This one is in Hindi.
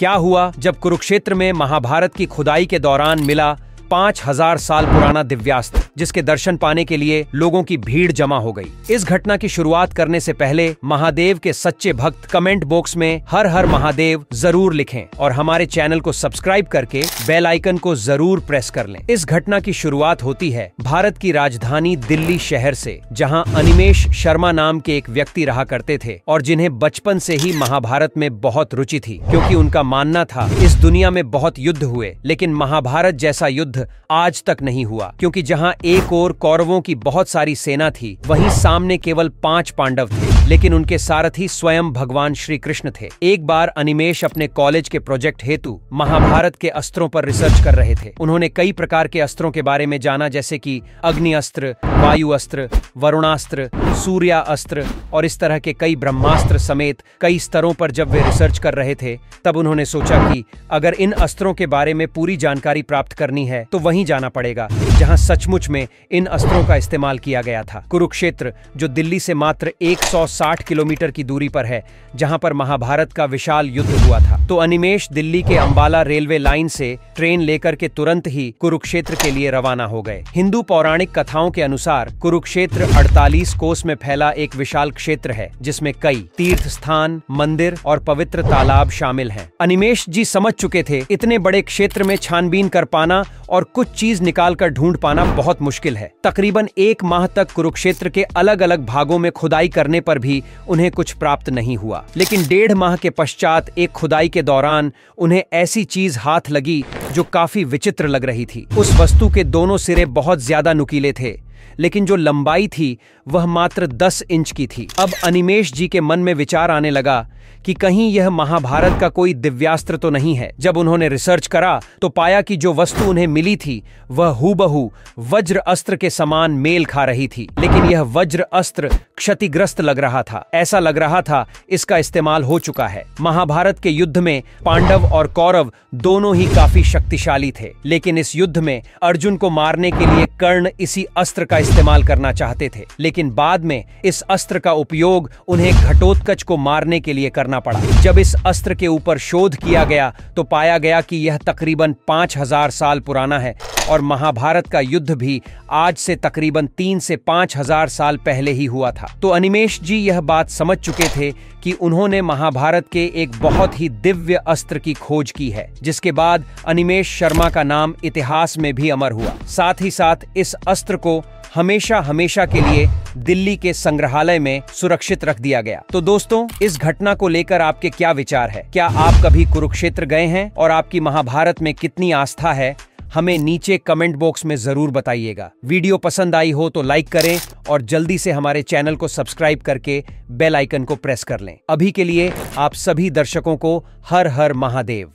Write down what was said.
क्या हुआ जब कुरुक्षेत्र में महाभारत की खुदाई के दौरान मिला 5000 साल पुराना दिव्यास्त्र, जिसके दर्शन पाने के लिए लोगों की भीड़ जमा हो गई। इस घटना की शुरुआत करने से पहले महादेव के सच्चे भक्त कमेंट बॉक्स में हर हर महादेव जरूर लिखें और हमारे चैनल को सब्सक्राइब करके बेल आइकन को जरूर प्रेस कर लें। इस घटना की शुरुआत होती है भारत की राजधानी दिल्ली शहर से, जहां अनिमेष शर्मा नाम के एक व्यक्ति रहा करते थे और जिन्हें बचपन से ही महाभारत में बहुत रुचि थी, क्योंकि उनका मानना था इस दुनिया में बहुत युद्ध हुए लेकिन महाभारत जैसा युद्ध आज तक नहीं हुआ, क्योंकि जहां एक ओर कौरवों की बहुत सारी सेना थी, वहीं सामने केवल 5 पांडव थे, लेकिन उनके सारथी स्वयं भगवान श्री कृष्ण थे। एक बार अनिमेष अपने कॉलेज के प्रोजेक्ट हेतु महाभारत के अस्त्रों पर रिसर्च कर रहे थे। उन्होंने कई प्रकार के अस्त्रों के बारे में जाना, जैसे कि अग्नि अस्त्र, वायु अस्त्र, वरुणास्त्र, सूर्या अस्त्र और इस तरह के कई ब्रह्मास्त्र समेत कई स्तरों पर जब वे रिसर्च कर रहे थे, तब उन्होंने सोचा कि अगर इन अस्त्रों के बारे में पूरी जानकारी प्राप्त करनी है तो वहीं जाना पड़ेगा जहां सचमुच में इन अस्त्रों का इस्तेमाल किया गया था। कुरुक्षेत्र, जो दिल्ली से मात्र 160 किलोमीटर की दूरी पर है, जहां पर महाभारत का विशाल युद्ध हुआ था। तो अनिमेष दिल्ली के अंबाला रेलवे लाइन से ट्रेन लेकर के तुरंत ही कुरुक्षेत्र के लिए रवाना हो गए। हिंदू पौराणिक कथाओं के अनुसार कुरुक्षेत्र 48 कोस में फैला एक विशाल क्षेत्र है, जिसमें कई तीर्थ स्थान, मंदिर और पवित्र तालाब शामिल हैं। अनिमेष जी समझ चुके थे इतने बड़े क्षेत्र में छानबीन कर पाना और कुछ चीज निकाल कर ढूंढ पाना बहुत मुश्किल है। तकरीबन 1 माह तक कुरुक्षेत्र के अलग अलग भागों में खुदाई करने पर भी उन्हें कुछ प्राप्त नहीं हुआ, लेकिन 1.5 माह के पश्चात एक खुदाई के दौरान उन्हें ऐसी चीज हाथ लगी जो काफी विचित्र लग रही थी। उस वस्तु के दोनों सिरे बहुत ज्यादा नुकीले थे, लेकिन जो लंबाई थी वह मात्र 10 इंच की थी। अब अनिमेष जी के मन में विचार आने लगा कि कहीं यह महाभारत का कोई दिव्यास्त्र तो नहीं है। जब उन्होंने रिसर्च करा तो पाया कि जो वस्तु उन्हें मिली थी वह हूबहू वज्र अस्त्र के समान मेल खा रही थी, लेकिन यह वज्र अस्त्र क्षतिग्रस्त लग रहा था। ऐसा लग रहा था इसका इस्तेमाल हो चुका है। महाभारत के युद्ध में पांडव और कौरव दोनों ही काफी शक्तिशाली थे, लेकिन इस युद्ध में अर्जुन को मारने के लिए कर्ण इसी अस्त्र का इस्तेमाल करना चाहते थे, लेकिन बाद में इस अस्त्र का उपयोग उन्हें घटोत्कच को मारने के लिए करना पड़ा। जब इस अस्त्र के ऊपर शोध किया गया तो पाया गया कि यह तकरीबन 5000 साल पुराना है और महाभारत का युद्ध भी आज से तकरीबन 3 से 5000 साल पहले ही हुआ था। तो अनिमेष जी यह बात समझ चुके थे कि उन्होंने महाभारत के एक बहुत ही दिव्य अस्त्र की खोज की है, जिसके बाद अनिमेष शर्मा का नाम इतिहास में भी अमर हुआ। साथ ही साथ इस अस्त्र को हमेशा हमेशा के लिए दिल्ली के संग्रहालय में सुरक्षित रख दिया गया। तो दोस्तों, इस घटना को लेकर आपके क्या विचार है? क्या आप कभी कुरुक्षेत्र गए हैं और आपकी महाभारत में कितनी आस्था है? हमें नीचे कमेंट बॉक्स में जरूर बताइएगा। वीडियो पसंद आई हो तो लाइक करें और जल्दी से हमारे चैनल को सब्सक्राइब करके बेल आइकन को प्रेस कर लें। अभी के लिए आप सभी दर्शकों को हर हर महादेव।